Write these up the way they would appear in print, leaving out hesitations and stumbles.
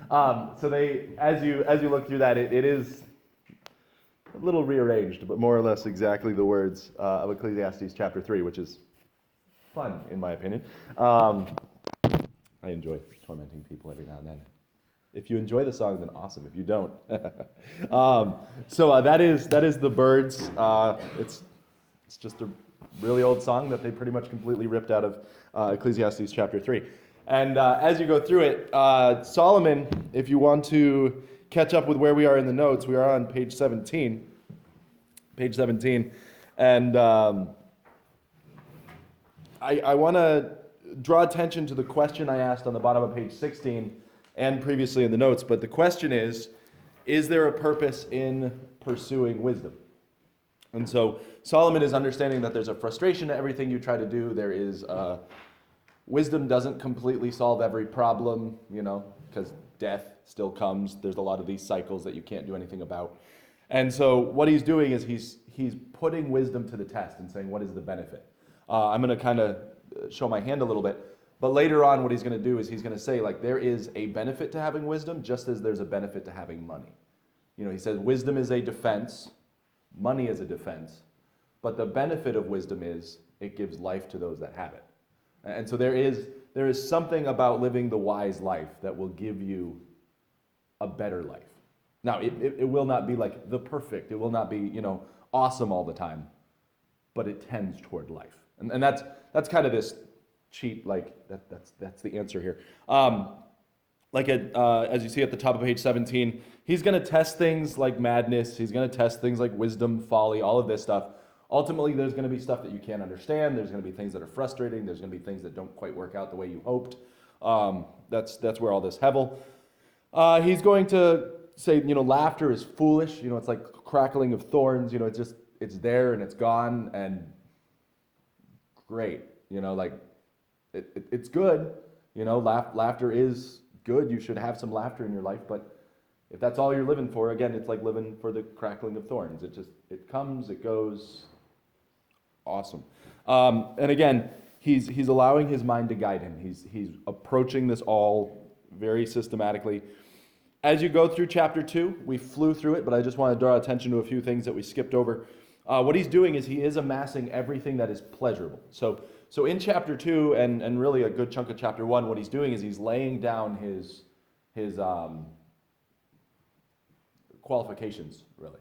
So as you look through that, it is a little rearranged, but more or less exactly the words of Ecclesiastes chapter 3, which is fun, in my opinion. I enjoy tormenting people every now and then. If you enjoy the song, then awesome. If you don't. So that is the Birds. It's just a really old song that they pretty much completely ripped out of Ecclesiastes chapter 3. And as you go through it, Solomon, if you want to catch up with where we are in the notes, we are on page 17. Page 17. And I want to draw attention to the question I asked on the bottom of page 16 and previously in the notes. But the question is there a purpose in pursuing wisdom? And so Solomon is understanding that there's a frustration to everything you try to do. There is wisdom doesn't completely solve every problem, because death still comes. There's a lot of these cycles that you can't do anything about. And so what he's doing is he's putting wisdom to the test and saying, what is the benefit? I'm going to kind of show my hand a little bit. But later on, what he's going to do is he's going to say, there is a benefit to having wisdom, just as there's a benefit to having money. He says wisdom is a defense, money is a defense, but the benefit of wisdom is it gives life to those that have it. And so there is something about living the wise life that will give you a better life. Now, it will not be like the perfect, it will not be, awesome all the time, but it tends toward life. And that's kind of this cheat, that's the answer here. As you see at the top of page 17, he's going to test things like madness, he's going to test things like wisdom, folly, all of this stuff. Ultimately, there's going to be stuff that you can't understand, there's going to be things that are frustrating, there's going to be things that don't quite work out the way you hoped. That's where all this hevel. He's going to say, laughter is foolish, it's like crackling of thorns, it's there and it's gone, and great, it's good, laughter is good, you should have some laughter in your life, but if that's all you're living for, again, it's like living for the crackling of thorns. It comes, it goes, awesome. And again, he's allowing his mind to guide him. He's approaching this all very systematically. As you go through chapter 2, we flew through it, but I just want to draw attention to a few things that we skipped over. What he's doing is he is amassing everything that is pleasurable. So in chapter 2, and really a good chunk of chapter 1, what he's doing is he's laying down his qualifications, really.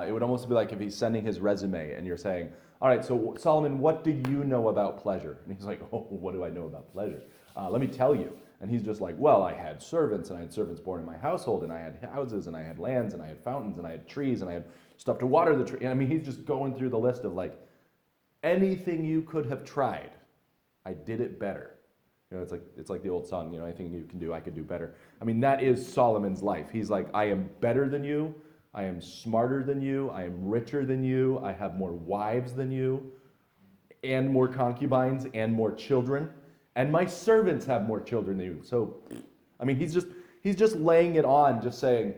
It would almost be like if he's sending his resume and you're saying, all right, so Solomon, what do you know about pleasure? And he's like, oh, what do I know about pleasure? Let me tell you. And he's just like, well, I had servants, and I had servants born in my household, and I had houses, and I had lands, and I had fountains, and I had trees, and I had stuff to water the tree. And he's just going through the list of anything you could have tried, I did it better. It's like the old song, anything you can do, I could do better. That is Solomon's life. He's like, I am better than you, I am smarter than you, I am richer than you, I have more wives than you, and more concubines, and more children, and my servants have more children than you. So, he's just laying it on, just saying,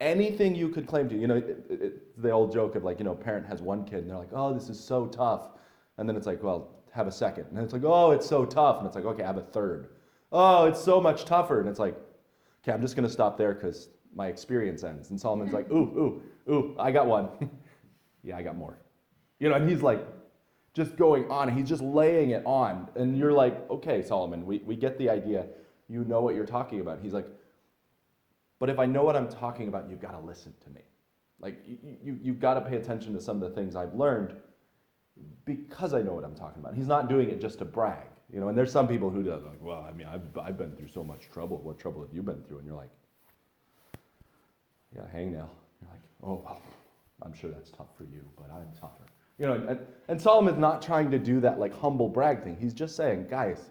anything you could claim to. The old joke of a parent has one kid, and they're like, oh, this is so tough. And then it's like, well, have a second. And then it's like, oh, it's so tough. And it's like, okay, have a third. Oh, it's so much tougher. And it's like, okay, I'm just going to stop there because my experience ends. And Solomon's like, ooh, I got one. Yeah, I got more. And he's just going on. He's just laying it on. And you're like, okay, Solomon, we get the idea. You know what you're talking about. He's like, but if I know what I'm talking about, you've got to listen to me. You've got to pay attention to some of the things I've learned because I know what I'm talking about. He's not doing it just to brag. And there's some people who do well, I've been through so much trouble. What trouble have you been through? And you're like, yeah, hangnail. You're like, oh, well, I'm sure that's tough for you, but I'm tougher. And Solomon's not trying to do that humble brag thing. He's just saying, guys,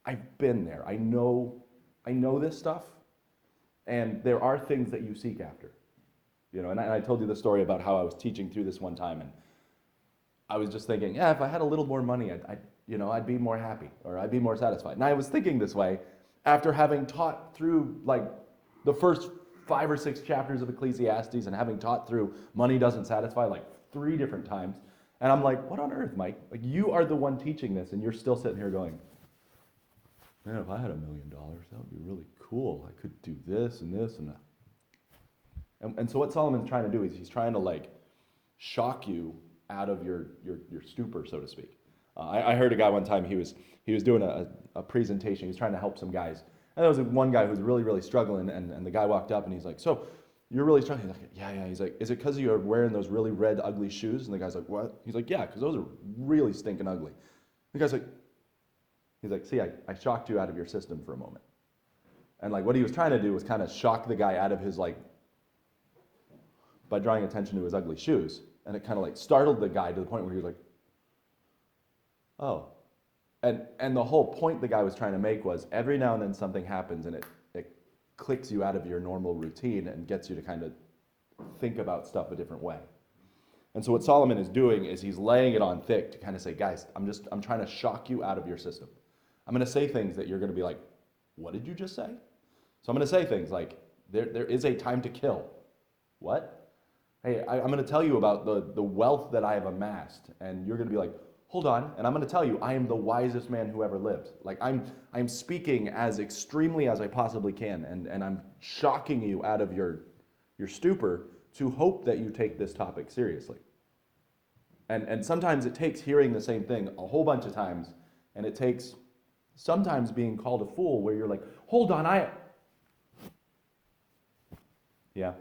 I've been there. I know this stuff. And there are things that you seek after, and I told you the story about how I was teaching through this one time, and I was just thinking, yeah, if I had a little more money, I'd be more happy, or I'd be more satisfied. And I was thinking this way after having taught through the first 5 or 6 chapters of Ecclesiastes, and having taught through money doesn't satisfy 3 different times. And I'm like, what on earth, Mike? You are the one teaching this, and you're still sitting here going, man, if I had $1 million, that would be really cool. I could do this and this and that. And so what Solomon's trying to do is he's trying to like shock you out of your stupor, so to speak. I heard a guy one time, he was doing a presentation. He was trying to help some guys. And there was one guy who was really, really struggling, and the guy walked up and he's like, so you're really struggling? He's like, yeah. He's like, is it because you're wearing those really red, ugly shoes? And the guy's like, what? He's like, yeah, because those are really stinking ugly. The guy's like, see, I shocked you out of your system for a moment. And like what he was trying to do was kind of shock the guy out of his like, by drawing attention to his ugly shoes. And it kind of like startled the guy to the point where he was like, oh. And the whole point the guy was trying to make was every now and then something happens and it clicks you out of your normal routine and gets you to kind of think about stuff a different way. And so what Solomon is doing is he's laying it on thick to kind of say, guys, I'm trying to shock you out of your system. I'm going to say things that you're going to be like, what did you just say? So I'm going to say things like, there is a time to kill. What? Hey, I'm going to tell you about the wealth that I have amassed, and you're going to be like, hold on, and I'm going to tell you, I am the wisest man who ever lived. Like, I'm speaking as extremely as I possibly can, and I'm shocking you out of your stupor to hope that you take this topic seriously. And sometimes it takes hearing the same thing a whole bunch of times, and it takes sometimes being called a fool where you're like, hold on, yeah.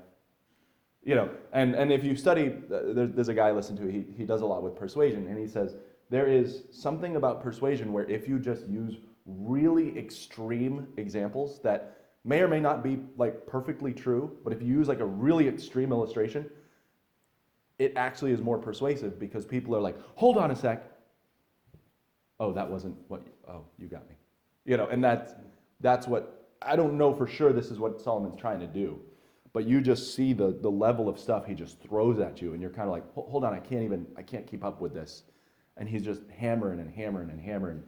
You know, and if you study, there's a guy I listen to, he does a lot with persuasion, and he says, there is something about persuasion where if you just use really extreme examples that may or may not be like perfectly true, but if you use like a really extreme illustration, it actually is more persuasive because people are like, hold on a sec. Oh, that wasn't what, you got me. You know, and that's what, I don't know for sure this is what Solomon's trying to do, but you just see the level of stuff he just throws at you and you're kind of like, hold on, I can't keep up with this. And he's just hammering and hammering and hammering.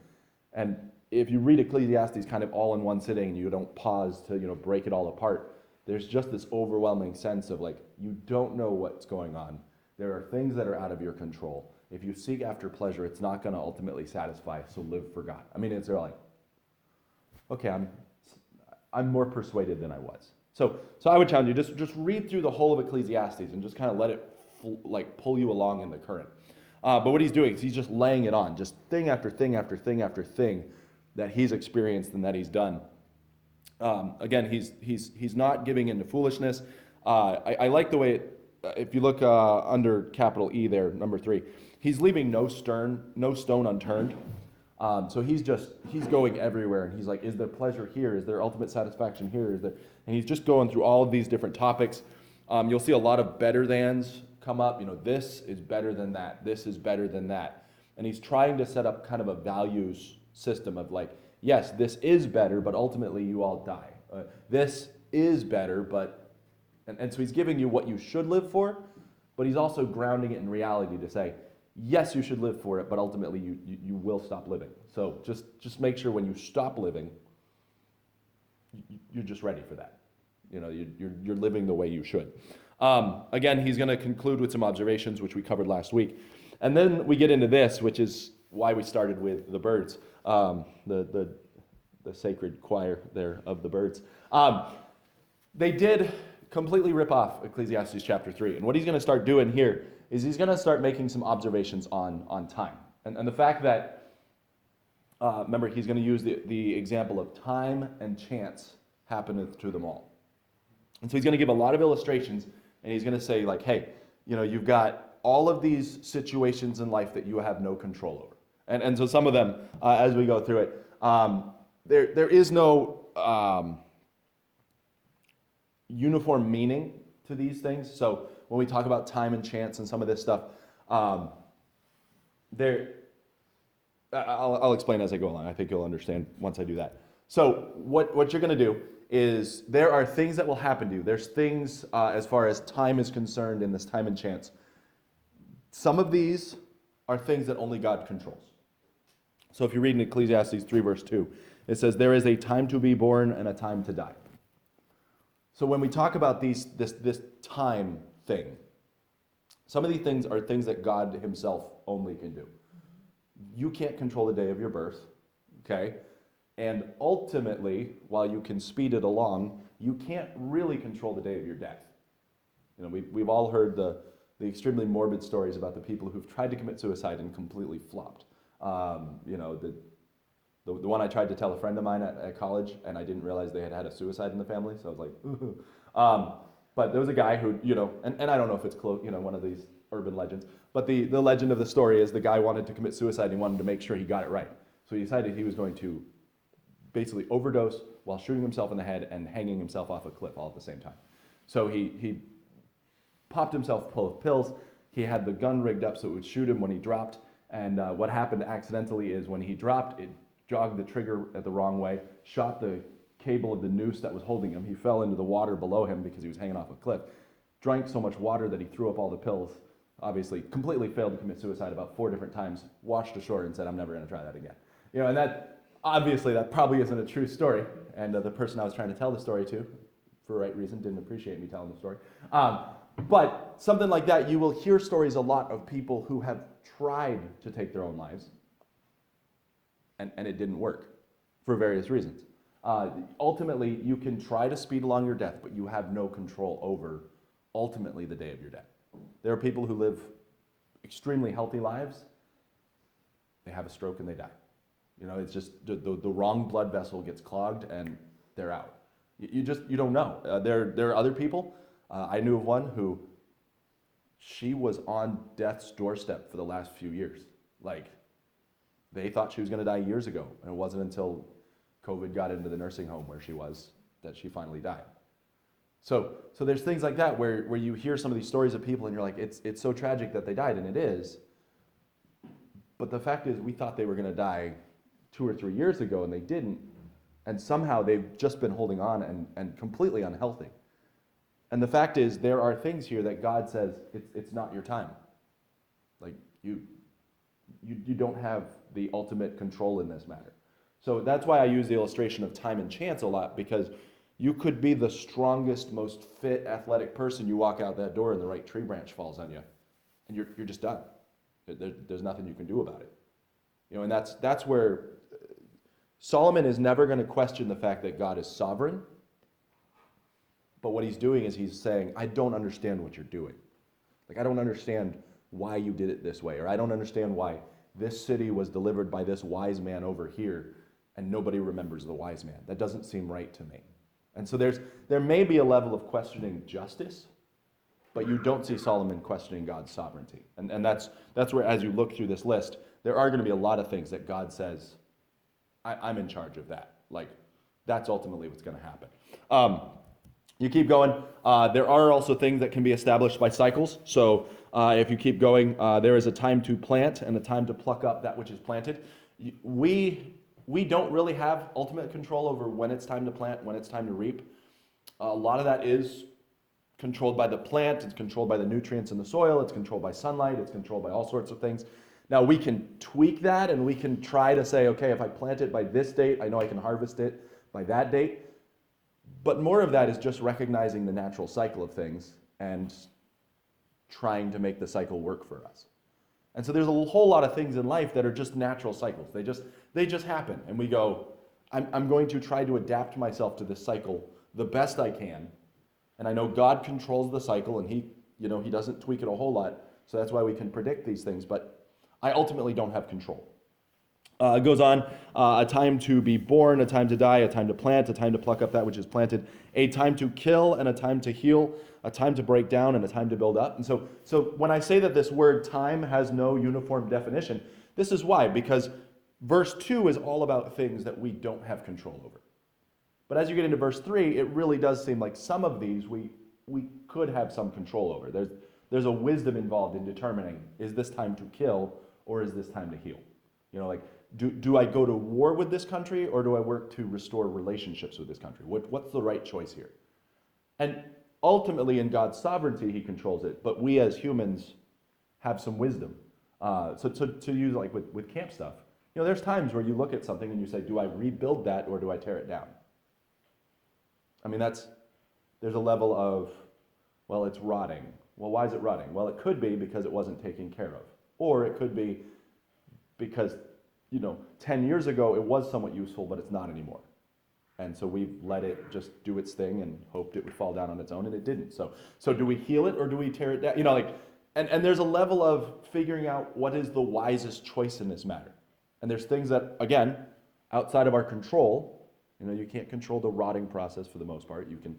And if you read Ecclesiastes kind of all in one sitting and you don't pause to, break it all apart, there's just this overwhelming sense of like, you don't know what's going on. There are things that are out of your control. If you seek after pleasure, it's not going to ultimately satisfy, so live for God. I mean, it's like, okay, I'm more persuaded than I was. So I would challenge you, just read through the whole of Ecclesiastes and just kind of let it pull you along in the current. But what he's doing is he's just laying it on, just thing after thing after thing after thing that he's experienced and that he's done. Again, he's not giving into foolishness. I like the way if you look under capital E there, number 3, he's leaving no stone unturned. So he's going everywhere, and he's like, is there pleasure here? Is there ultimate satisfaction here? And he's just going through all of these different topics. You'll see a lot of better thans come up. This is better than that. This is better than that. And he's trying to set up kind of a values system of like, yes, this is better, but ultimately you all die. This is better, and so he's giving you what you should live for, but he's also grounding it in reality to say, yes, you should live for it, but ultimately you will stop living. So just make sure when you stop living, you're just ready for that. You're living the way you should. Again, he's going to conclude with some observations, which we covered last week. And then we get into this, which is why we started with the birds, the sacred choir there of the birds. They did completely rip off Ecclesiastes chapter 3. And what he's going to start doing here is he's going to start making some observations on time. And the fact that, remember, he's going to use the example of time and chance happening through them all. And so he's going to give a lot of illustrations, and he's going to say, like, hey, you've got all of these situations in life that you have no control over. And so some of them, as we go through it, there is no uniform meaning to these things. So when we talk about time and chance and some of this stuff, I'll explain as I go along. I think you'll understand once I do that. So what you're going to do is there are things that will happen to you. There's things as far as time is concerned in this time and chance. Some of these are things that only God controls. So if you read in Ecclesiastes 3 verse 2, it says, there is a time to be born and a time to die. So when we talk about this time thing, some of these things are things that God himself only can do. You can't control the day of your birth, okay? And ultimately, while you can speed it along, you can't really control the day of your death. You know, we've all heard the extremely morbid stories about the people who've tried to commit suicide and completely flopped. You know, the one I tried to tell a friend of mine at college, and I didn't realize they had had a suicide in the family, so I was like, ooh. But there was a guy who, you know, and I don't know if it's close, you know, one of these urban legends, but the legend of the story is the guy wanted to commit suicide and he wanted to make sure he got it right. So he decided he was going to basically overdose while shooting himself in the head and hanging himself off a cliff all at the same time. So he popped himself full of pills. He had the gun rigged up so it would shoot him when he dropped. And what happened accidentally is when he dropped, it jogged the trigger the wrong way, shot the cable of the noose that was holding him. He fell into the water below him because he was hanging off a cliff. Drank so much water that he threw up all the pills. Obviously, completely failed to commit suicide about 4 different times. Washed ashore and said, "I'm never going to try that again." You know, and that obviously that probably isn't a true story. And the person I was trying to tell the story to, for the right reason, didn't appreciate me telling the story. But something like that, you will hear stories a lot of people who have tried to take their own lives, and it didn't work for various reasons. Ultimately, you can try to speed along your death, but you have no control over ultimately the day of your death. There are people who live extremely healthy lives. They have a stroke and they die. You know, it's just the wrong blood vessel gets clogged and they're out. You don't know. There are other people. I knew of one who she was on death's doorstep for the last few years. Like, they thought she was going to die years ago, and it wasn't until COVID got into the nursing home where she was that she finally died. So there's things like that where you hear some of these stories of people and you're like, it's so tragic that they died, and it is. But the fact is, we thought they were going to die 2 or 3 years ago, and they didn't. And somehow they've just been holding on and completely unhealthy. And the fact is, there are things here that God says, it's not your time. Like, you don't have the ultimate control in this matter. So that's why I use the illustration of time and chance a lot, because you could be the strongest, most fit, athletic person. You walk out that door and the right tree branch falls on you, and you're just done. There's nothing you can do about it. You know, and that's where Solomon is never going to question the fact that God is sovereign. But what he's doing is he's saying, I don't understand what you're doing. Like, I don't understand why you did it this way, or I don't understand why this city was delivered by this wise man over here and nobody remembers the wise man. That doesn't seem right to me. And so there may be a level of questioning justice, but you don't see Solomon questioning God's sovereignty. And that's where, as you look through this list, there are going to be a lot of things that God says, I'm in charge of that. Like, that's ultimately what's going to happen. You keep going. There are also things that can be established by cycles. So if you keep going, there is a time to plant and a time to pluck up that which is planted. We don't really have ultimate control over when it's time to plant, when it's time to reap. A lot of that is controlled by the plant. It's controlled by the nutrients in the soil. It's controlled by sunlight. It's controlled by all sorts of things. Now, we can tweak that, and we can try to say, okay, if I plant it by this date, I know I can harvest it by that date. But more of that is just recognizing the natural cycle of things and trying to make the cycle work for us. And so there's a whole lot of things in life that are just natural cycles. They just happen. And we go, I'm going to try to adapt myself to this cycle the best I can. And I know God controls the cycle, and he doesn't tweak it a whole lot. So that's why we can predict these things. But I ultimately don't have control. It goes on, a time to be born, a time to die, a time to plant, a time to pluck up that which is planted, a time to kill and a time to heal, a time to break down and a time to build up. And so when I say that this word time has no uniform definition, this is why, because verse 2 is all about things that we don't have control over. But as you get into verse 3, it really does seem like some of these we could have some control over. There's a wisdom involved in determining, is this time to kill or is this time to heal? You know, like, do I go to war with this country, or do I work to restore relationships with this country? What's the right choice here? And ultimately, in God's sovereignty, he controls it, but we as humans have some wisdom. So to use, like, with camp stuff, you know, there's times where you look at something and you say, do I rebuild that or do I tear it down? I mean, there's a level of, well, it's rotting. Well, why is it rotting? Well, it could be because it wasn't taken care of. Or it could be because 10 years ago it was somewhat useful, but it's not anymore. And so we've let it just do its thing and hoped it would fall down on its own, and it didn't. So do we heal it or do we tear it down? And there's a level of figuring out what is the wisest choice in this matter. And there's things that, again, outside of our control. You can't control the rotting process for the most part. You can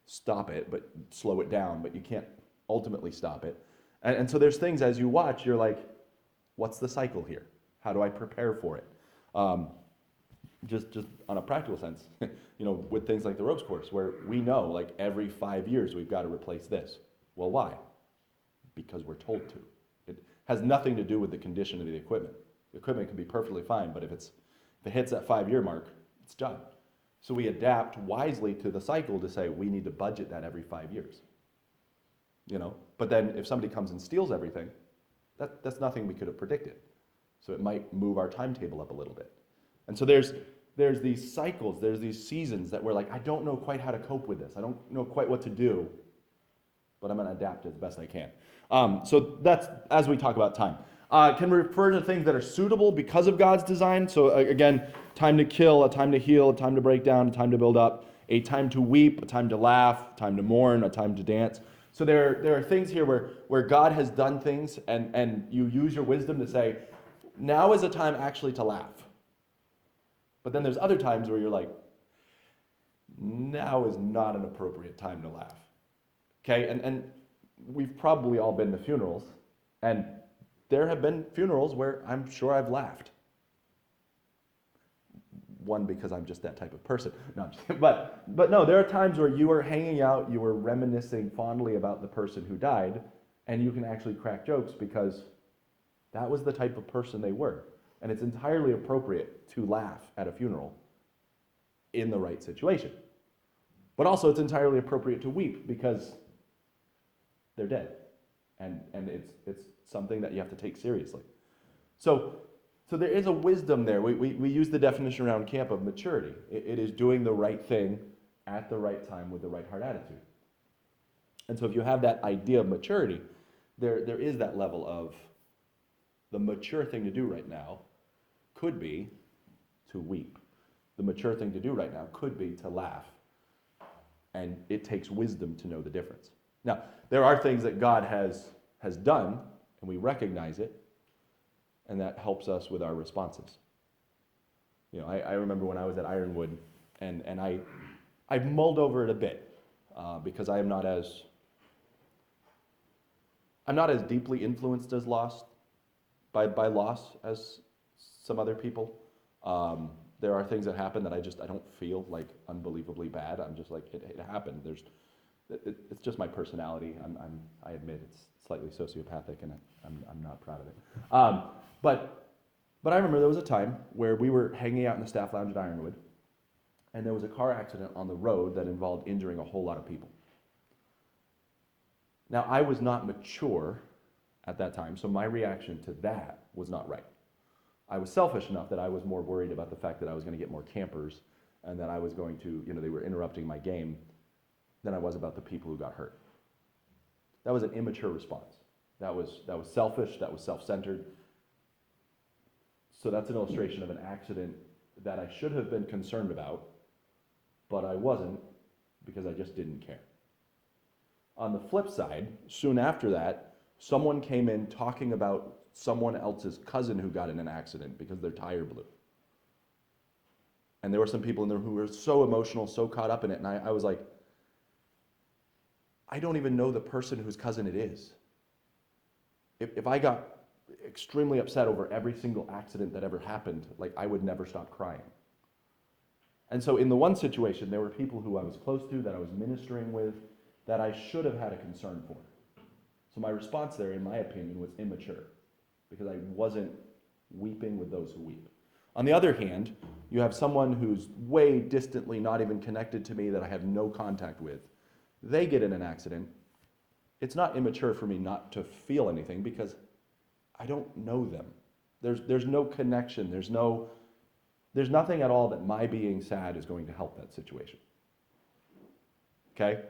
stop it, but slow it down, but you can't ultimately stop it. And so there's things as you watch, you're like, what's the cycle here? How do I prepare for it? Just on a practical sense, with things like the ropes course, where we know like every 5 years we've got to replace this. Well, why? Because we're told to. It has nothing to do with the condition of the equipment. The equipment can be perfectly fine, but if it hits that 5-year mark, it's done. So we adapt wisely to the cycle to say we need to budget that every 5 years. But then if somebody comes and steals everything, that's nothing we could have predicted. So it might move our timetable up a little bit. And so there's these cycles, there's these seasons that we're like, I don't know quite how to cope with this. I don't know quite what to do, but I'm going to adapt as best I can. So that's as we talk about time. Can refer to things that are suitable because of God's design. So again, time to kill, a time to heal, a time to break down, a time to build up, a time to weep, a time to laugh, a time to mourn, a time to dance. So there are things here where God has done things and you use your wisdom to say, now is a time actually to laugh. But then there's other times where you're like, now is not an appropriate time to laugh. Okay, and we've probably all been to funerals, and there have been funerals where I'm sure I've laughed. One, because I'm just that type of person. No, I'm just kidding. But no, there are times where you are hanging out, you are reminiscing fondly about the person who died, and you can actually crack jokes because that was the type of person they were. And it's entirely appropriate to laugh at a funeral in the right situation. But also it's entirely appropriate to weep because they're dead. And it's something that you have to take seriously. So there is a wisdom there. We use the definition around camp of maturity. It is doing the right thing at the right time with the right heart attitude. And so if you have that idea of maturity, there is that level of the mature thing to do right now could be to weep. The mature thing to do right now could be to laugh. And it takes wisdom to know the difference. Now, there are things that God has done, and we recognize it, and that helps us with our responses. I remember when I was at Ironwood, and I've mulled over it a bit, because I'm not as deeply influenced as by loss as some other people. There are things that happen that I don't feel like unbelievably bad. I'm just like, it happened. It's just my personality. I admit it's slightly sociopathic, and I'm not proud of it. But I remember there was a time where we were hanging out in the staff lounge at Ironwood, and there was a car accident on the road that involved injuring a whole lot of people. Now, I was not mature at that time, so my reaction to that was not right. I was selfish enough that I was more worried about the fact that I was going to get more campers and that I was going to, they were interrupting my game than I was about the people who got hurt. That was an immature response. That was selfish, that was self-centered. So that's an illustration of an accident that I should have been concerned about, but I wasn't because I just didn't care. On the flip side, soon after that, someone came in talking about someone else's cousin who got in an accident because their tire blew. And there were some people in there who were so emotional, so caught up in it, and I was like, I don't even know the person whose cousin it is. If I got extremely upset over every single accident that ever happened, like I would never stop crying. And so in the one situation, there were people who I was close to, that I was ministering with, that I should have had a concern for. So my response there, in my opinion, was immature, because I wasn't weeping with those who weep. On the other hand, you have someone who's way distantly not even connected to me, that I have no contact with. They get in an accident. It's not immature for me not to feel anything because I don't know them. There's no connection. There's nothing at all that my being sad is going to help that situation. Okay?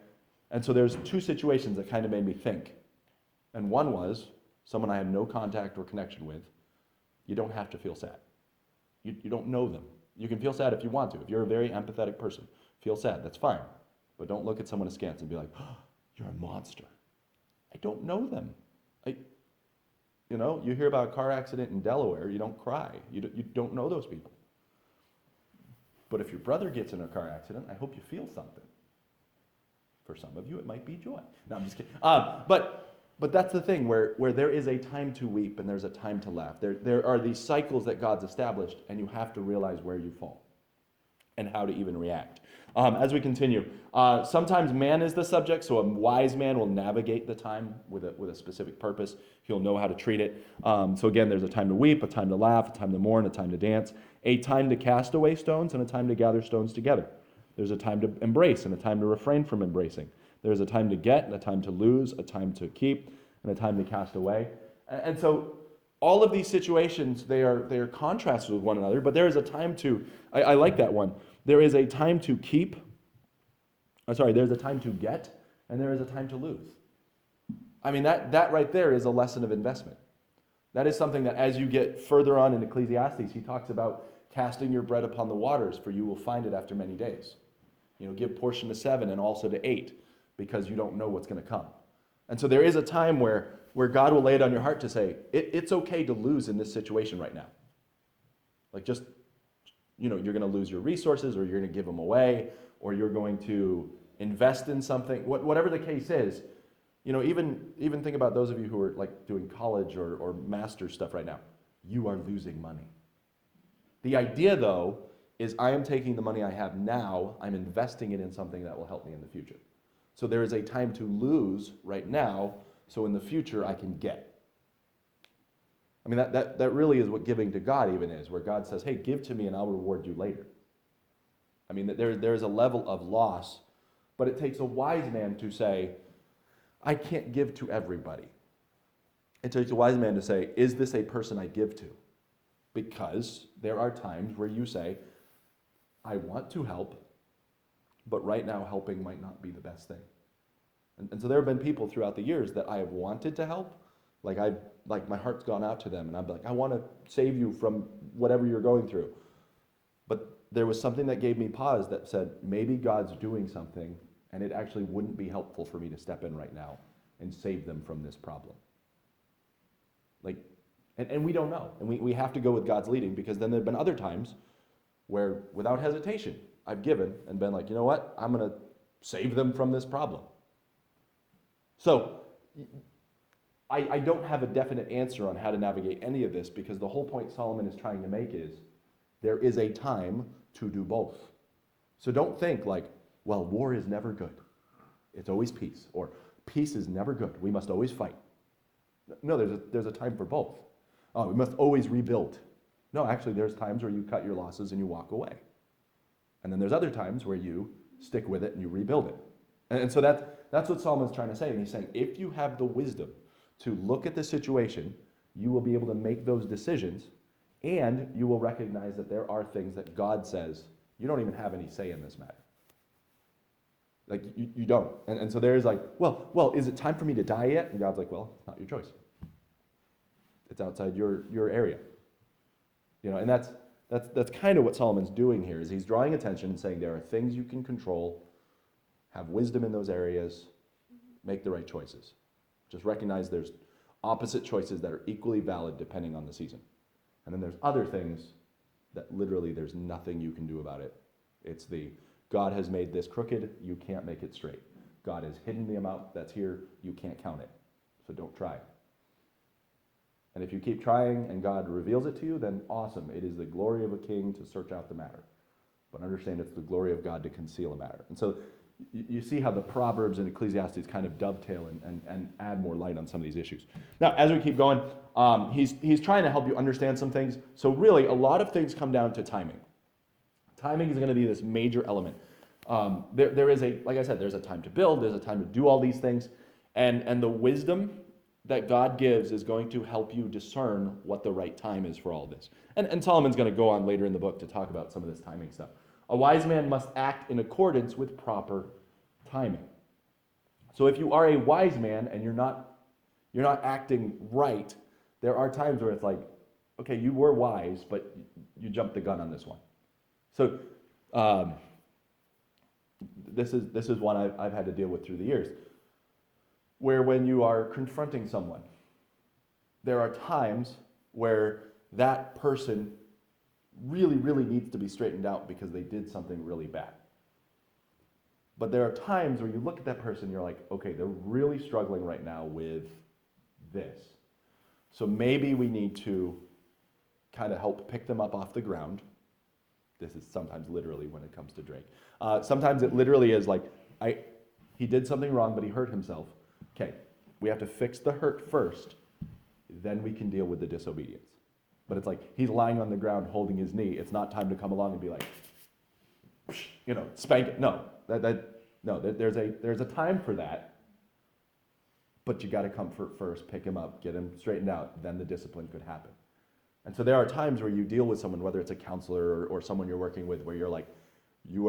And so there's two situations that kind of made me think. And one was someone I had no contact or connection with. You don't have to feel sad. You don't know them. You can feel sad if you want to. If you're a very empathetic person, feel sad. That's fine. But don't look at someone askance and be like, oh, you're a monster. I don't know them. You hear about a car accident in Delaware, you don't cry. You don't know those people. But if your brother gets in a car accident, I hope you feel something. For some of you, it might be joy. No, I'm just kidding. But that's the thing, where there is a time to weep and there's a time to laugh. There are these cycles that God's established, and you have to realize where you fall and how to even react. As we continue, sometimes man is the subject, so a wise man will navigate the time with a specific purpose. He'll know how to treat it. So again, there's a time to weep, a time to laugh, a time to mourn, a time to dance, a time to cast away stones, and a time to gather stones together. There's a time to embrace and a time to refrain from embracing. There's a time to get and a time to lose, a time to keep and a time to cast away. And so all of these situations, they are contrasted with one another, but there is a time to, I like that one. There is a time to keep, there's a time to get, and there is a time to lose. I mean, that right there is a lesson of investment. That is something that as you get further on in Ecclesiastes, he talks about casting your bread upon the waters, for you will find it after many days. Give portion to 7 and also to 8, because you don't know what's going to come. And so there is a time where God will lay it on your heart to say, it's okay to lose in this situation right now. Like just, you're going to lose your resources, or you're going to give them away, or you're going to invest in something. Whatever the case is, even think about those of you who are like doing college or master's stuff right now. You are losing money. The idea, though, is I am taking the money I have now, I'm investing it in something that will help me in the future. So there is a time to lose right now, so in the future I can get. I mean, that really is what giving to God even is, where God says, hey, give to me and I'll reward you later. I mean, there is a level of loss, but it takes a wise man to say, I can't give to everybody. It takes a wise man to say, is this a person I give to? Because there are times where you say, I want to help, but right now helping might not be the best thing. And so there have been people throughout the years that I have wanted to help, like my heart's gone out to them, and I'm like, I want to save you from whatever you're going through. But there was something that gave me pause that said, maybe God's doing something, and it actually wouldn't be helpful for me to step in right now and save them from this problem. And we don't know. And we have to go with God's leading, because then there have been other times where, without hesitation, I've given and been like, you know what? I'm going to save them from this problem. So I don't have a definite answer on how to navigate any of this, because the whole point Solomon is trying to make is there is a time to do both. So don't think like, well, war is never good. It's always peace. Or peace is never good. We must always fight. No, there's a time for both. We must always rebuild. No, actually, there's times where you cut your losses and you walk away. And then there's other times where you stick with it and you rebuild it. And so that's what Solomon's trying to say. And he's saying, if you have the wisdom to look at the situation, you will be able to make those decisions, and you will recognize that there are things that God says, you don't even have any say in this matter. Like, you don't. And so there's like, well, is it time for me to die yet? And God's like, well, it's not your choice. It's outside your area. And that's kind of what Solomon's doing here, is he's drawing attention and saying there are things you can control, have wisdom in those areas, make the right choices. Just recognize there's opposite choices that are equally valid depending on the season. And then there's other things that literally there's nothing you can do about it. It's God has made this crooked, you can't make it straight. God has hidden the amount that's here, you can't count it. So don't try. And if you keep trying and God reveals it to you, then awesome. It is the glory of a king to search out the matter. But understand it's the glory of God to conceal a matter. And so you see how the Proverbs and Ecclesiastes kind of dovetail and add more light on some of these issues. Now, as we keep going, he's trying to help you understand some things. So really, a lot of things come down to timing. Timing is going to be this major element. There is like I said, there's a time to build, there's a time to do all these things, and the wisdom that God gives is going to help you discern what the right time is for all this. And Solomon's going to go on later in the book to talk about some of this timing stuff. A wise man must act in accordance with proper timing. So if you are a wise man and you're not acting right, there are times where it's like, okay, you were wise, but you jumped the gun on this one. So um, this is one I've had to deal with through the years, where when you are confronting someone, there are times where that person really, really needs to be straightened out because they did something really bad. But there are times where you look at that person, you're like, okay, they're really struggling right now with this. So maybe we need to kind of help pick them up off the ground. This is sometimes literally when it comes to Drake. Sometimes it literally is like, he did something wrong, but he hurt himself. Okay, we have to fix the hurt first, then we can deal with the disobedience. But it's like, he's lying on the ground holding his knee. It's not time to come along and be like, spank it. No, there's a time for that. But you got to comfort first, pick him up, get him straightened out, then the discipline could happen. And so there are times where you deal with someone, whether it's a counselor or someone you're working with, where you're like, you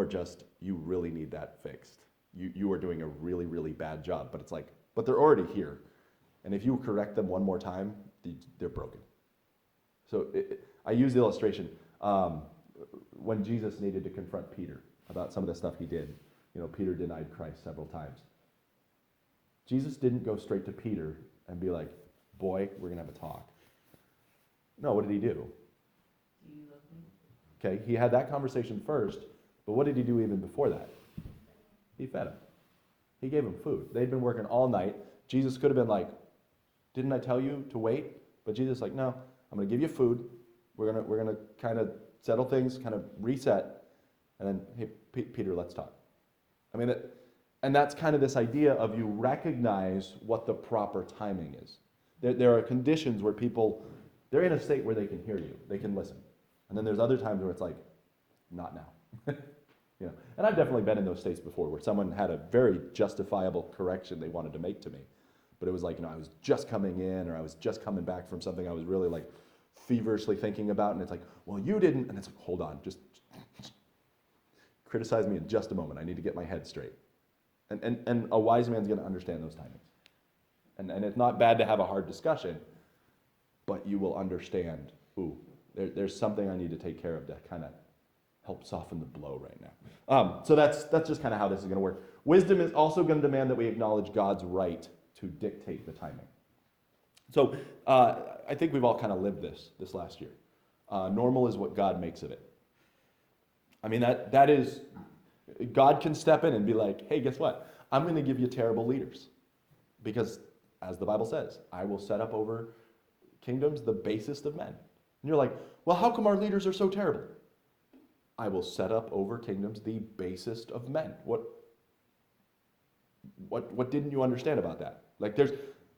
really need that fixed. You are doing a really, really bad job. But it's like, but they're already here. And if you correct them one more time, they're broken. So I use the illustration, when Jesus needed to confront Peter about some of the stuff he did. Peter denied Christ several times. Jesus didn't go straight to Peter and be like, boy, we're going to have a talk. No, what did he do? Do you love me? Okay, he had that conversation first, but what did he do even before that? He fed him. He gave him food. They'd been working all night. Jesus could have been like, didn't I tell you to wait? But Jesus is like, no, I'm going to give you food. We're gonna kind of settle things, kind of reset, and then, hey, Peter, let's talk. I mean, and that's kind of this idea of you recognize what the proper timing is. There are conditions where people, they're in a state where they can hear you, they can listen. And then there's other times where it's like, not now. And I've definitely been in those states before where someone had a very justifiable correction they wanted to make to me. But it was like, I was just coming in, or I was just coming back from something I was really like feverishly thinking about, and it's like, well, you didn't, and it's like, hold on, just criticize me in just a moment. I need to get my head straight. And a wise man's going to understand those timings. And it's not bad to have a hard discussion, but you will understand, there's something I need to take care of to kind of help soften the blow right now. So that's just kind of how this is going to work. Wisdom is also going to demand that we acknowledge God's right to dictate the timing. So I think we've all kind of lived this last year. Normal is what God makes of it. I mean, that is, God can step in and be like, hey, guess what? I'm going to give you terrible leaders. Because, as the Bible says, I will set up over kingdoms the basest of men. And you're like, well, how come our leaders are so terrible? I will set up over kingdoms the basest of men. What didn't you understand about that? Like,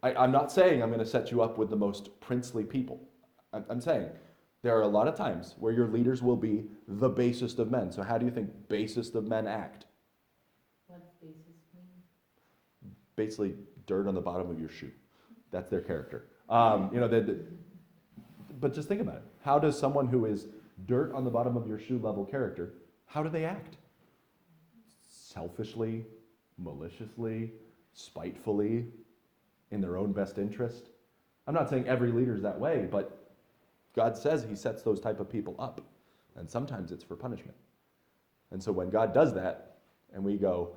I'm not saying I'm going to set you up with the most princely people. I'm saying there are a lot of times where your leaders will be the basest of men. So how do you think basest of men act? What does basest mean? Basically, dirt on the bottom of your shoe. That's their character. But just think about it. How does someone who is dirt on the bottom of your shoe level character, how do they act? Selfishly, maliciously, spitefully, in their own best interest. I'm not saying every leader is that way, but God says he sets those type of people up. And sometimes it's for punishment. And so when God does that, and we go,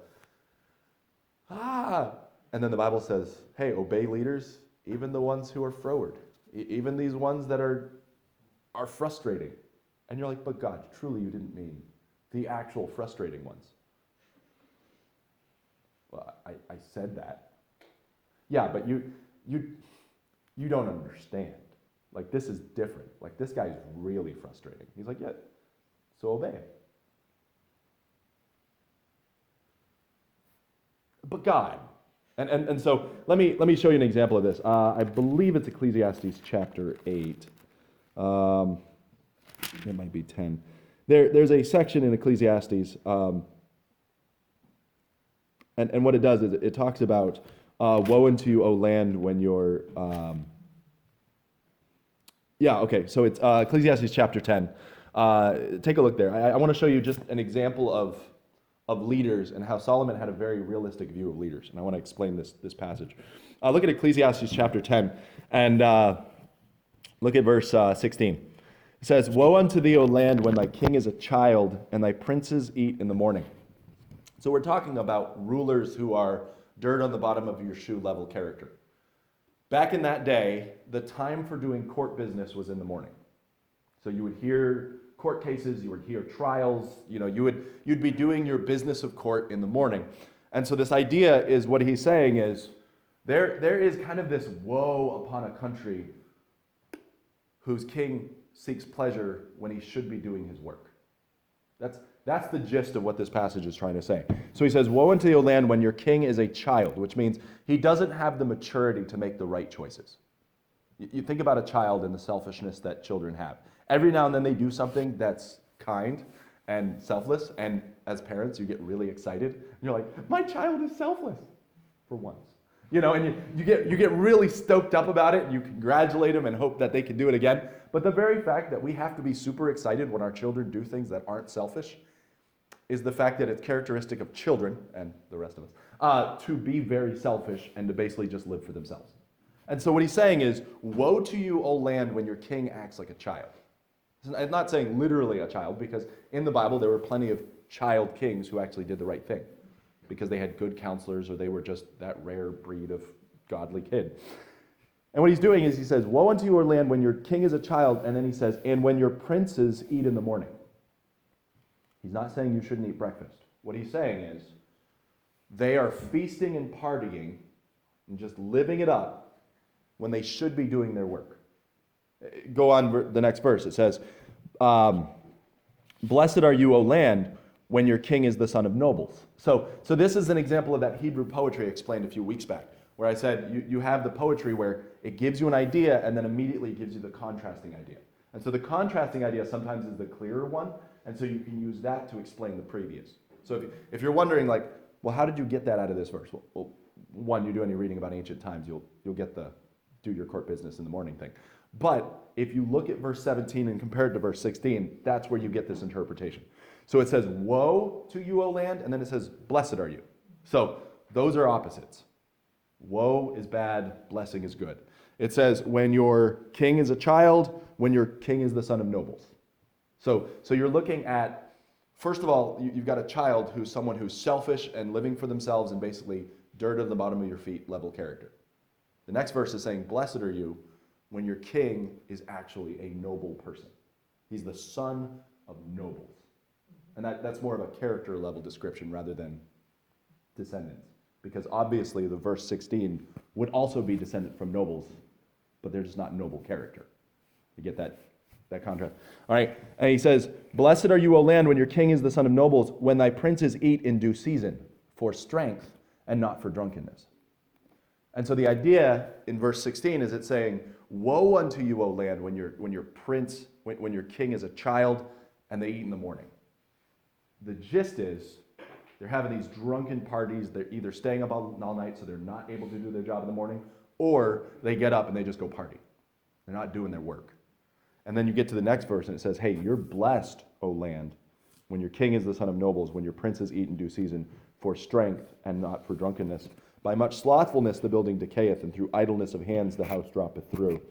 and then the Bible says, hey, obey leaders, even the ones who are froward, even these ones that are frustrating. And you're like, but God, truly you didn't mean the actual frustrating ones. Well, I said that. Yeah, but you don't understand. Like, this is different. Like, this guy's really frustrating. He's like, yeah, so obey him. But God, and so let me show you an example of this. I believe it's Ecclesiastes chapter 8. It might be 10. There's a section in Ecclesiastes, and what it does is it talks about woe unto you, O land, when you're... so it's Ecclesiastes chapter 10. Take a look there. I want to show you just an example of leaders and how Solomon had a very realistic view of leaders. And I want to explain this passage. Look at Ecclesiastes chapter 10. And Look at verse 16. It says, "Woe unto thee, O land, when thy king is a child, and thy princes eat in the morning." So we're talking about rulers who are dirt on the bottom of your shoe level character. Back in that day, the time for doing court business was in the morning. So you would hear court cases, you would hear trials, you'd be doing your business of court in the morning. And so this idea is, what he's saying is, there is kind of this woe upon a country whose king seeks pleasure when he should be doing his work. That's the gist of what this passage is trying to say. So he says, "Woe unto your land when your king is a child," which means he doesn't have the maturity to make the right choices. You think about a child and the selfishness that children have. Every now and then they do something that's kind and selfless, and as parents, you get really excited. And you're like, my child is selfless for once. And you get really stoked up about it, and you congratulate them and hope that they can do it again. But the very fact that we have to be super excited when our children do things that aren't selfish is the fact that it's characteristic of children, and the rest of us, to be very selfish and to basically just live for themselves. And so what he's saying is, woe to you, O land, when your king acts like a child. I'm not saying literally a child, because in the Bible there were plenty of child kings who actually did the right thing, because they had good counselors, or they were just that rare breed of godly kid. And what he's doing is he says, "Woe unto your land when your king is a child," and then he says, "and when your princes eat in the morning." He's not saying you shouldn't eat breakfast. What he's saying is, they are feasting and partying and just living it up when they should be doing their work. Go on the next verse. It says, "Blessed are you, O land, when your king is the son of nobles." So this is an example of that Hebrew poetry I explained a few weeks back, where I said you have the poetry where it gives you an idea and then immediately gives you the contrasting idea. And so the contrasting idea sometimes is the clearer one, and so you can use that to explain the previous. So if you're wondering, like, well, how did you get that out of this verse? Well, one, you do any reading about ancient times, you'll get the do your court business in the morning thing. But if you look at verse 17 and compare it to verse 16, that's where you get this interpretation. So it says, "Woe to you, O land," and then it says, "Blessed are you." So those are opposites. Woe is bad, blessing is good. It says, when your king is a child, when your king is the son of nobles. So you're looking at, first of all, you've got a child who's someone who's selfish and living for themselves and basically dirt at the bottom of your feet level character. The next verse is saying, "Blessed are you when your king is actually a noble person." He's the son of nobles. And that's more of a character level description rather than descendants. Because obviously the verse 16 would also be descendant from nobles, but they're just not noble character. You get that contrast? All right, and he says, "Blessed are you, O land, when your king is the son of nobles, when thy princes eat in due season, for strength and not for drunkenness." And so the idea in verse 16 is it's saying, "Woe unto you, O land, when your king is a child and they eat in the morning." The gist is they're having these drunken parties. They're either staying up all night so they're not able to do their job in the morning, or they get up and they just go party. They're not doing their work. And then you get to the next verse and it says, "Hey, you're blessed, O land, when your king is the son of nobles, when your princes eat in due season, for strength and not for drunkenness. By much slothfulness the building decayeth, and through idleness of hands the house droppeth through.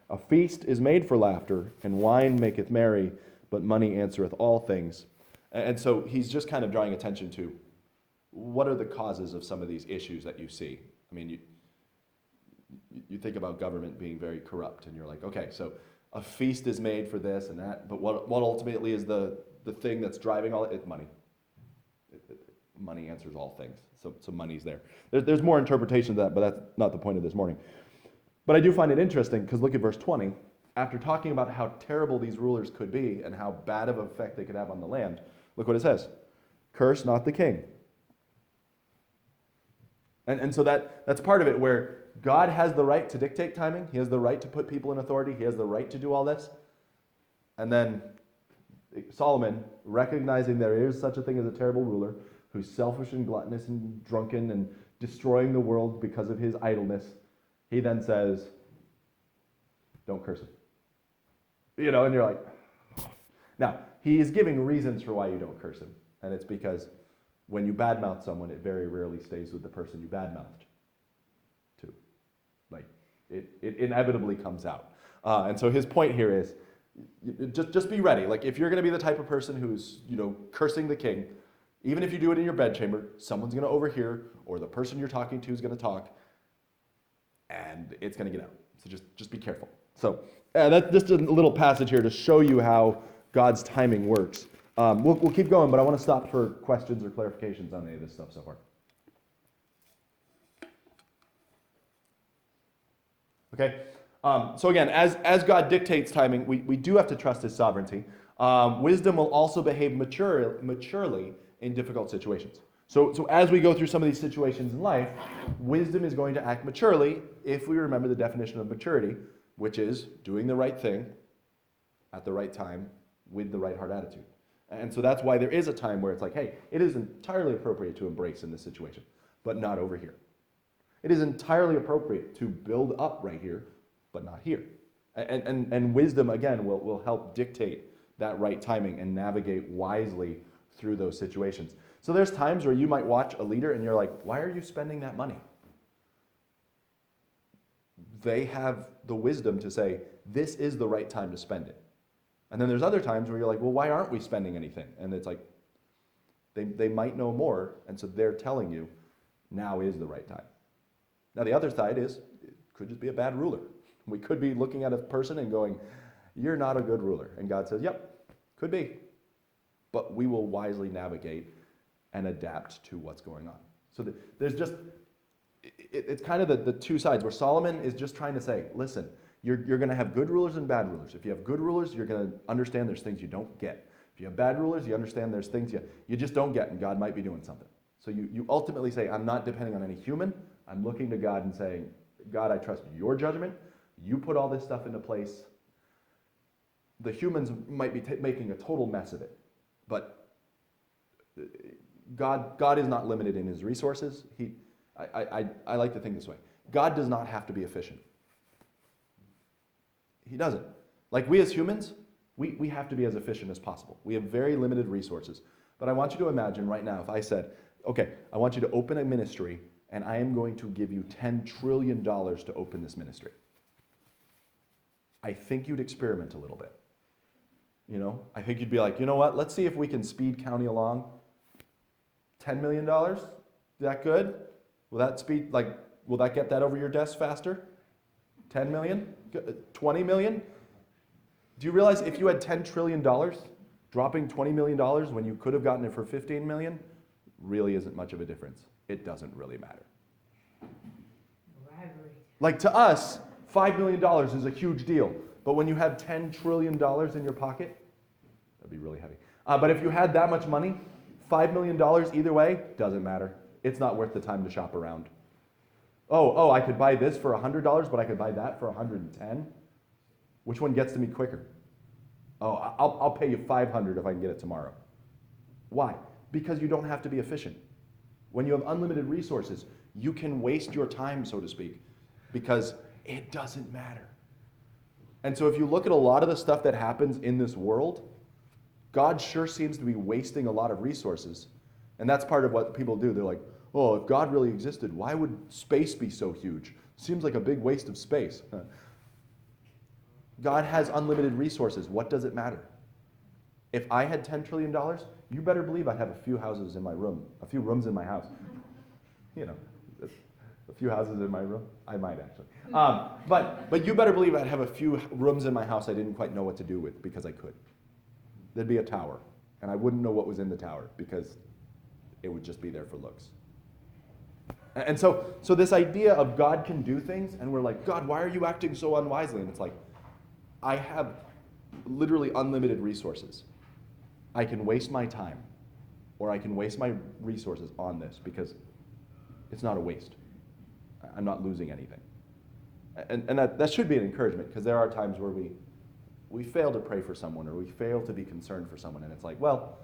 A feast is made for laughter, and wine maketh merry, but money answereth all things." And so he's just kind of drawing attention to what are the causes of some of these issues that you see. I mean, you think about government being very corrupt, and you're like, okay, so a feast is made for this and that, but what ultimately is the thing that's driving all it? Money. Money answers all things. So money's there. There's more interpretation of that, but that's not the point of this morning. But I do find it interesting, because look at verse 20. After talking about how terrible these rulers could be and how bad of an effect they could have on the land, look what it says. "Curse not the king." And so that's part of it, where God has the right to dictate timing. He has the right to put people in authority. He has the right to do all this. And then Solomon, recognizing there is such a thing as a terrible ruler, who's selfish and gluttonous and drunken and destroying the world because of his idleness, he then says, don't curse him. And you're like, now, he is giving reasons for why you don't curse him. And it's because when you badmouth someone, it very rarely stays with the person you badmouthed to. Like, it inevitably comes out. And so his point here is, just be ready. Like if you're going to be the type of person who's, cursing the king, even if you do it in your bedchamber, someone's going to overhear, or the person you're talking to is going to talk, and it's going to get out. So just be careful. So that's just a little passage here to show you how God's timing works. We'll keep going, but I want to stop for questions or clarifications on any of this stuff so far. Okay. So again, as God dictates timing, we do have to trust his sovereignty. Wisdom will also behave maturely in difficult situations. So as we go through some of these situations in life, wisdom is going to act maturely if we remember the definition of maturity, which is doing the right thing at the right time with the right heart attitude. And so that's why there is a time where it's like, hey, it is entirely appropriate to embrace in this situation, but not over here. It is entirely appropriate to build up right here, but not here. And wisdom, again, will help dictate that right timing and navigate wisely through those situations. So there's times where you might watch a leader and you're like, why are you spending that money? They have the wisdom to say, this is the right time to spend it. And then there's other times where you're like, well, why aren't we spending anything? And it's like, they might know more, and so they're telling you, now is the right time. Now the other side is, it could just be a bad ruler. We could be looking at a person and going, you're not a good ruler. And God says, yep, could be. But we will wisely navigate and adapt to what's going on. So there's just, it's kind of the two sides where Solomon is just trying to say, listen, you're going to have good rulers and bad rulers. If you have good rulers, you're going to understand there's things you don't get. If you have bad rulers, you understand there's things you just don't get, and God might be doing something. So you ultimately say, I'm not depending on any human. I'm looking to God and saying, God, I trust your judgment. You put all this stuff into place. The humans might be making a total mess of it, but God is not limited in his resources. I like to think this way. God does not have to be efficient. He doesn't. Like we as humans, we have to be as efficient as possible. We have very limited resources. But I want you to imagine right now, if I said, okay, I want you to open a ministry and I am going to give you $10 trillion to open this ministry. I think you'd experiment a little bit. I think you'd be like, you know what, let's see if we can speed county along. $10 million? Is that good? Will that get that over your desk faster? 10 million? 20 million? Do you realize if you had $10 trillion, dropping $20 million when you could have gotten it for 15 million really isn't much of a difference. It doesn't really matter. Like to us, $5 million is a huge deal. But when you have $10 trillion in your pocket, that'd be really heavy. But if you had that much money, $5 million either way, doesn't matter. It's not worth the time to shop around. Oh, I could buy this for $100, but I could buy that for 110. Which one gets to me quicker? Oh, I'll pay you $500 if I can get it tomorrow. Why? Because you don't have to be efficient. When you have unlimited resources, you can waste your time, so to speak, because it doesn't matter. And so if you look at a lot of the stuff that happens in this world, God sure seems to be wasting a lot of resources. And that's part of what people do. They're like, oh, if God really existed, why would space be so huge? Seems like a big waste of space. God has unlimited resources. What does it matter? If I had $10 trillion, you better believe I'd have a few houses in my room, a few rooms in my house. A few houses in my room. I might actually. But you better believe I'd have a few rooms in my house I didn't quite know what to do with because I could. There'd be a tower, and I wouldn't know what was in the tower because it would just be there for looks. And so this idea of God can do things, and we're like, God, why are you acting so unwisely? And it's like, I have literally unlimited resources. I can waste my time, or I can waste my resources on this because it's not a waste. I'm not losing anything. And that should be an encouragement, because there are times where we fail to pray for someone, or we fail to be concerned for someone, and it's like, well,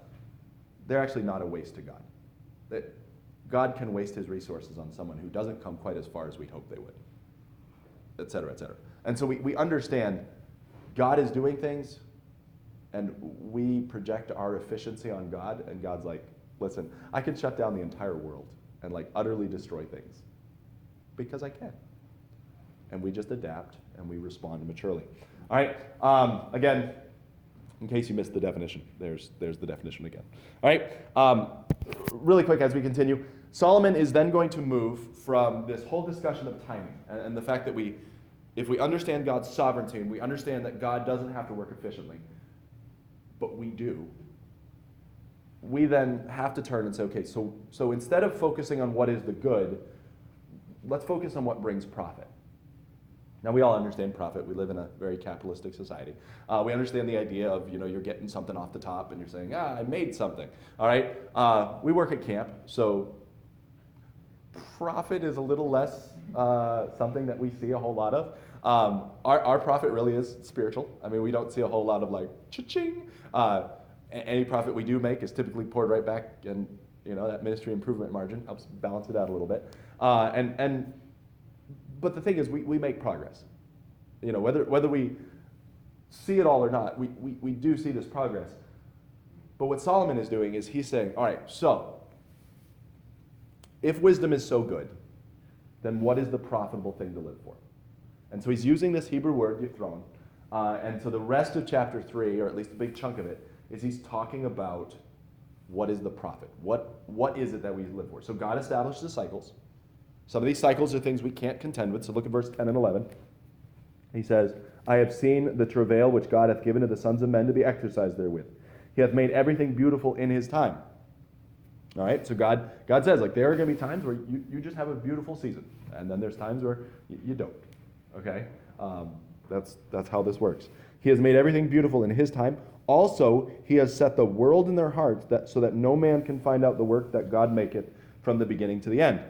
they're actually not a waste to God. That God can waste his resources on someone who doesn't come quite as far as we'd hope they would, et cetera, et cetera. And so we understand God is doing things, and we project our efficiency on God, and God's like, listen, I can shut down the entire world and utterly destroy things because I can. And we just adapt and we respond maturely. All right. Again, in case you missed the definition, there's the definition again. All right. Really quick as we continue, Solomon is then going to move from this whole discussion of timing and the fact that if we understand God's sovereignty and we understand that God doesn't have to work efficiently, but we do, we then have to turn and say, okay, so instead of focusing on what is the good, let's focus on what brings profit. Now, we all understand profit. We live in a very capitalistic society. We understand the idea of, you're getting something off the top and you're saying, I made something. All right? We work at camp, so profit is a little less something that we see a whole lot of. Our profit really is spiritual. I mean, we don't see a whole lot of like, cha-ching. Any profit we do make is typically poured right back, and that ministry improvement margin helps balance it out a little bit. But the thing is, we make progress. Whether we see it all or not, we do see this progress. But what Solomon is doing is he's saying, all right, so if wisdom is so good, then what is the profitable thing to live for? And so he's using this Hebrew word, yithron. And so the rest of chapter 3, or at least a big chunk of it, is he's talking about what is the profit? What is it that we live for? So God established the cycles. Some of these cycles are things we can't contend with. So look at verse 10 and 11. He says, I have seen the travail which God hath given to the sons of men to be exercised therewith. He hath made everything beautiful in his time. All right, so God says, there are going to be times where you just have a beautiful season. And then there's times where you don't. Okay? That's how this works. He has made everything beautiful in his time. Also, he has set the world in their hearts so that no man can find out the work that God maketh from the beginning to the end.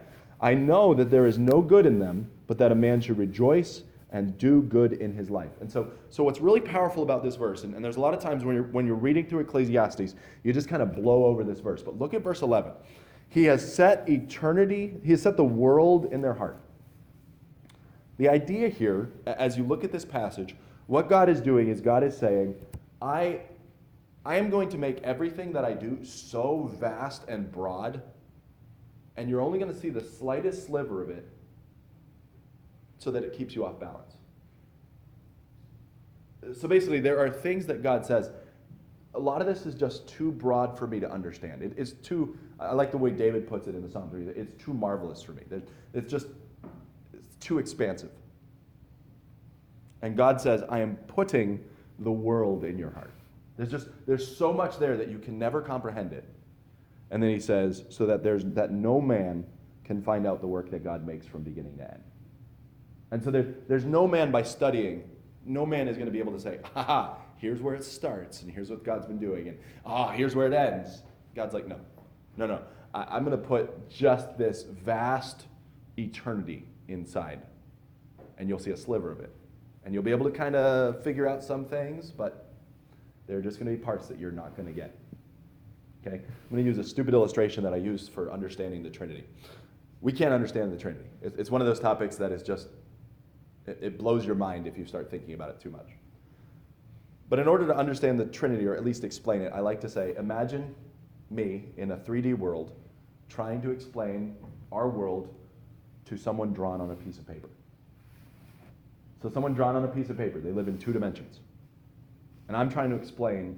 I know that there is no good in them, but that a man should rejoice and do good in his life. And so what's really powerful about this verse, and there's a lot of times when you're reading through Ecclesiastes, you just kind of blow over this verse. But look at verse 11. He has set the world in their heart. The idea here, as you look at this passage, what God is doing is God is saying, I am going to make everything that I do so vast and broad, and you're only going to see the slightest sliver of it so that it keeps you off balance. So basically, there are things that God says, a lot of this is just too broad for me to understand. It's too, I like the way David puts it in the Psalm 3, it's too marvelous for me. It's too expansive. And God says, I am putting the world in your heart. There's so much there that you can never comprehend it. And then he says, so that no man can find out the work that God makes from beginning to end. And so there's no man by studying, no man is going to be able to say, ha, here's where it starts, and here's what God's been doing, and here's where it ends. God's like, no. I'm going to put just this vast eternity inside, and you'll see a sliver of it. And you'll be able to kind of figure out some things, but there are just going to be parts that you're not going to get. Okay? I'm going to use a stupid illustration that I use for understanding the Trinity. We can't understand the Trinity. It's one of those topics that is just, it blows your mind if you start thinking about it too much. But in order to understand the Trinity, or at least explain it, I like to say, imagine me in a 3D world trying to explain our world to someone drawn on a piece of paper. So someone drawn on a piece of paper, they live in 2 dimensions. And I'm trying to explain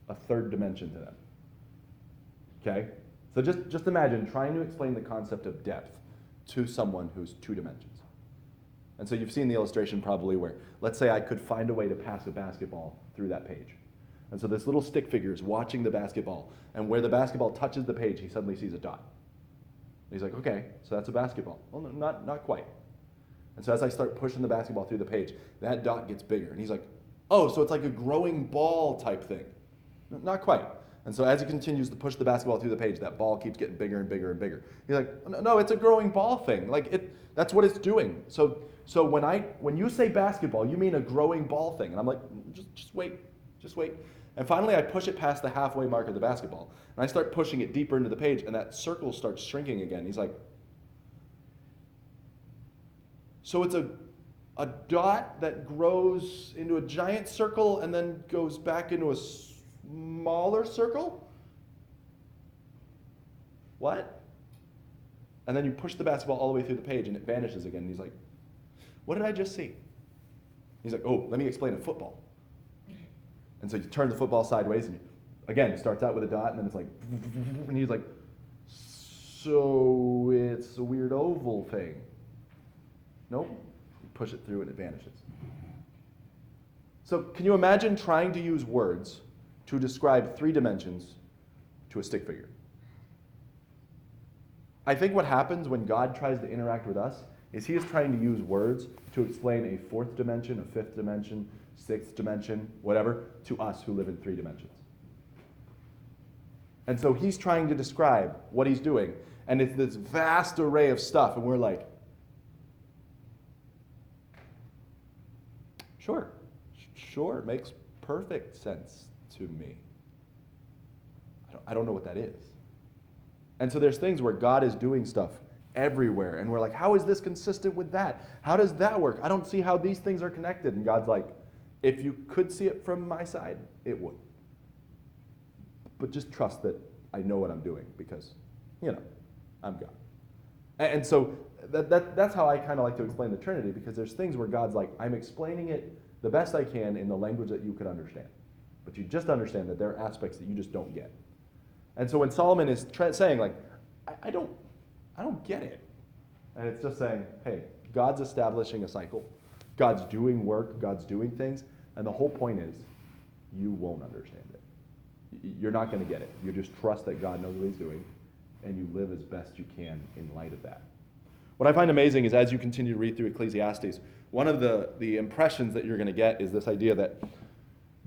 a 3rd dimension to them. Okay? So just imagine trying to explain the concept of depth to someone who's 2 dimensions. And so you've seen the illustration probably where, let's say I could find a way to pass a basketball through that page. And so this little stick figure is watching the basketball, and where the basketball touches the page, he suddenly sees a dot. And he's like, okay, so that's a basketball. Well, no, not quite. And so as I start pushing the basketball through the page, that dot gets bigger. And he's like, oh, so it's like a growing ball type thing. Not quite. And so as he continues to push the basketball through the page, that ball keeps getting bigger and bigger and bigger. He's like, no, it's a growing ball thing. That's what it's doing. So when you say basketball, you mean a growing ball thing. And I'm like, just wait. And finally I push it past the halfway mark of the basketball. And I start pushing it deeper into the page, and that circle starts shrinking again. He's like, so it's a dot that grows into a giant circle and then goes back into a smaller circle? What? And then you push the basketball all the way through the page and it vanishes again. And he's like, what did I just see? He's like, oh, let me explain a football. And so you turn the football sideways, and again, it starts out with a dot, and then it's like, and he's like, so it's a weird oval thing. Nope. You push it through and it vanishes. So can you imagine trying to use words to describe 3 dimensions to a stick figure? I think what happens when God tries to interact with us is he is trying to use words to explain a 4th dimension, a 5th dimension, 6th dimension, whatever, to us who live in 3 dimensions. And so he's trying to describe what he's doing, and it's this vast array of stuff, and we're like, sure, makes perfect sense to me. I don't know what that is. And so there's things where God is doing stuff everywhere, and we're like, how is this consistent with that? How does that work? I don't see how these things are connected. And God's like, if you could see it from my side, it would. But just trust that I know what I'm doing because, I'm God. And so that's how I kind of like to explain the Trinity, because there's things where God's like, I'm explaining it the best I can in the language that you could understand. But you just understand that there are aspects that you just don't get. And so when Solomon is saying, like, I don't get it. And it's just saying, hey, God's establishing a cycle. God's doing work. God's doing things. And the whole point is, you won't understand it. You're not going to get it. You just trust that God knows what he's doing, and you live as best you can in light of that. What I find amazing is as you continue to read through Ecclesiastes, one of the impressions that you're going to get is this idea that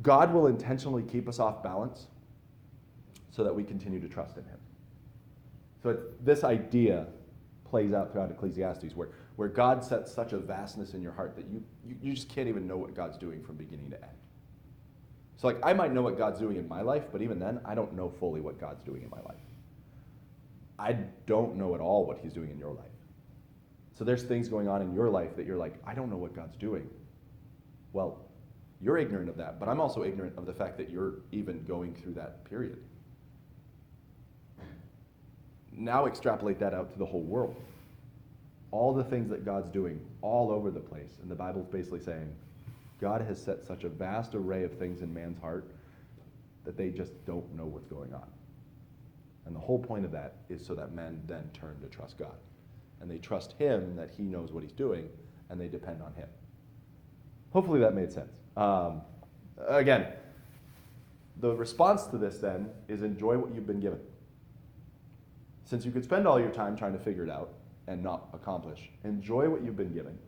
God will intentionally keep us off balance so that we continue to trust in him. So this idea plays out throughout Ecclesiastes where God sets such a vastness in your heart that you just can't even know what God's doing from beginning to end. So like I might know what God's doing in my life, but even then, I don't know fully what God's doing in my life. I don't know at all what he's doing in your life. So there's things going on in your life that you're like, I don't know what God's doing. Well, you're ignorant of that, but I'm also ignorant of the fact that you're even going through that period. Now extrapolate that out to the whole world. All the things that God's doing all over the place, and the Bible's basically saying, God has set such a vast array of things in man's heart that they just don't know what's going on. And the whole point of that is so that men then turn to trust God. And they trust him that he knows what he's doing, and they depend on him. Hopefully that made sense. Again, the response to this then is enjoy what you've been given. Since you could spend all your time trying to figure it out and not accomplish, enjoy what you've been given.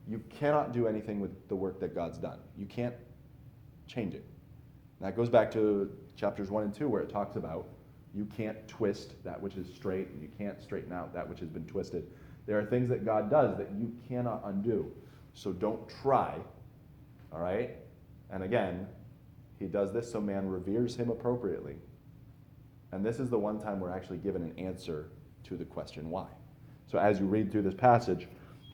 You cannot do anything with the work that God's done. You can't change it. That goes back to chapters 1 and 2 where it talks about you can't twist that which is straight, and you can't straighten out that which has been twisted. There are things that God does that you cannot undo. So don't try, all right? And again, he does this so man reveres him appropriately. And this is the one time we're actually given an answer to the question why. So as you read through this passage,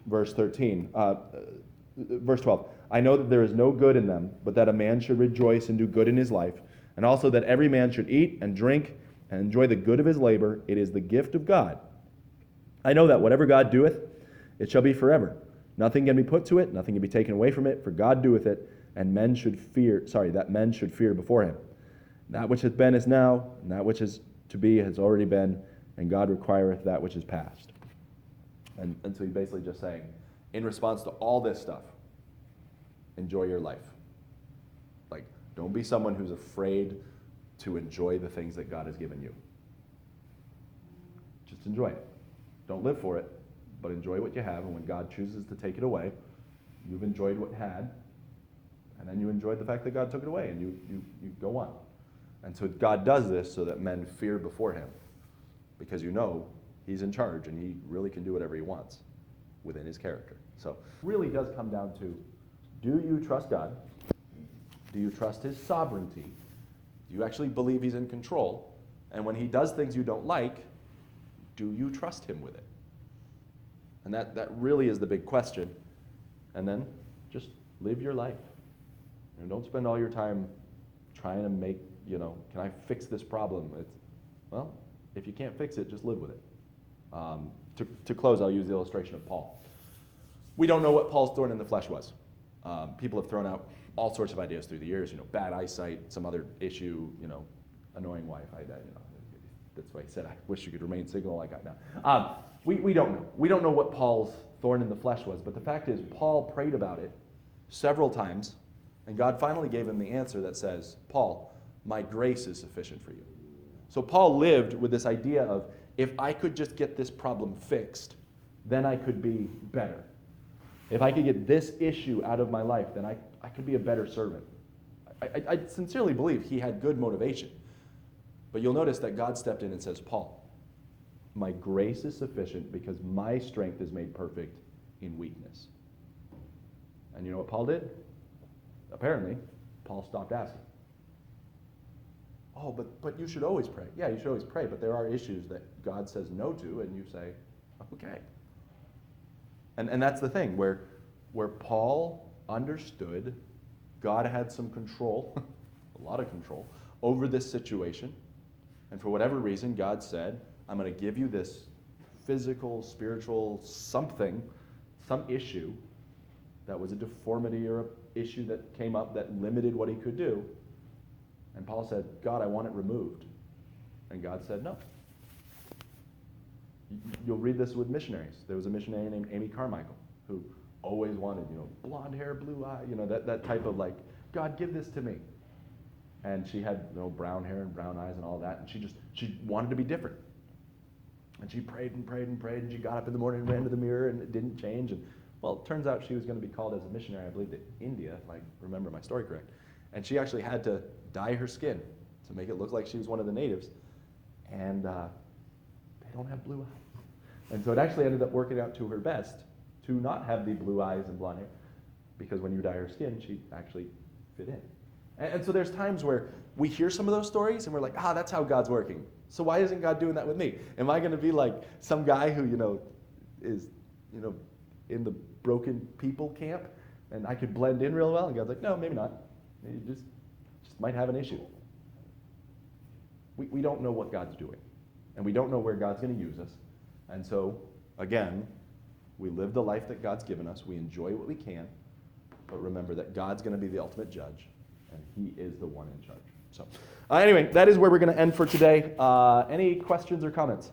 verse 12, I know that there is no good in them, but that a man should rejoice and do good in his life, and also that every man should eat and drink and enjoy the good of his labor. It is the gift of God. I know that whatever God doeth, it shall be forever. Nothing can be put to it, nothing can be taken away from it, for God doeth it, and men should fear before him. That which hath been is now, and that which is to be has already been, and God requireth that which is past. And so he's basically just saying, in response to all this stuff, enjoy your life. Like, don't be someone who's afraid to enjoy the things that God has given you. Just enjoy it. Don't live for it, but enjoy what you have, and when God chooses to take it away, you've enjoyed what you had, and then you enjoyed the fact that God took it away, and you go on. And so God does this so that men fear before him, because you know he's in charge, and he really can do whatever he wants within his character. So it really does come down to, do you trust God? Do you trust his sovereignty? Do you actually believe he's in control? And when he does things you don't like, do you trust him with it? And that really is the big question. And then just live your life. And don't spend all your time trying to make, can I fix this problem? Well, if you can't fix it, just live with it. To close, I'll use the illustration of Paul. We don't know what Paul's thorn in the flesh was. People have thrown out all sorts of ideas through the years, bad eyesight, some other issue, annoying wife. That's why he said, I wish you could remain single like I now. We don't know. We don't know what Paul's thorn in the flesh was, but the fact is Paul prayed about it several times, and God finally gave him the answer that says, Paul, my grace is sufficient for you. So Paul lived with this idea of, if I could just get this problem fixed, then I could be better. If I could get this issue out of my life, then I could be a better servant. I sincerely believe he had good motivation. But you'll notice that God stepped in and says, Paul, my grace is sufficient because my strength is made perfect in weakness. And you know what Paul did? Apparently, Paul stopped asking. Oh, but you should always pray. Yeah, you should always pray, but there are issues that God says no to, and you say, okay. And that's the thing, where Paul understood God had some control, a lot of control, over this situation. And for whatever reason, God said, I'm going to give you this physical, spiritual something, some issue that was a deformity or an issue that came up that limited what he could do. And Paul said, God, I want it removed. And God said, no. You'll read this with missionaries. There was a missionary named Amy Carmichael who always wanted, blonde hair, blue eye, that type of God, give this to me. And she had brown hair and brown eyes and all that, and she wanted to be different. And she prayed and prayed and prayed, and she got up in the morning and ran to the mirror, and it didn't change. And well, it turns out she was going to be called as a missionary, I believe, to India, if I remember my story correct. And she actually had to dye her skin to make it look like she was one of the natives. And they don't have blue eyes. And so it actually ended up working out to her best to not have the blue eyes and blonde hair, because when you dye her skin, she actually fit in. And so there's times where we hear some of those stories and we're like, that's how God's working. So why isn't God doing that with me? Am I going to be like some guy who, is, in the broken people camp and I could blend in real well? And God's like, no, maybe not. You just might have an issue. We don't know what God's doing. And we don't know where God's going to use us. And so, again, we live the life that God's given us. We enjoy what we can. But remember that God's going to be the ultimate judge. And he is the one in charge. So, anyway, that is where we're going to end for today. Any questions or comments?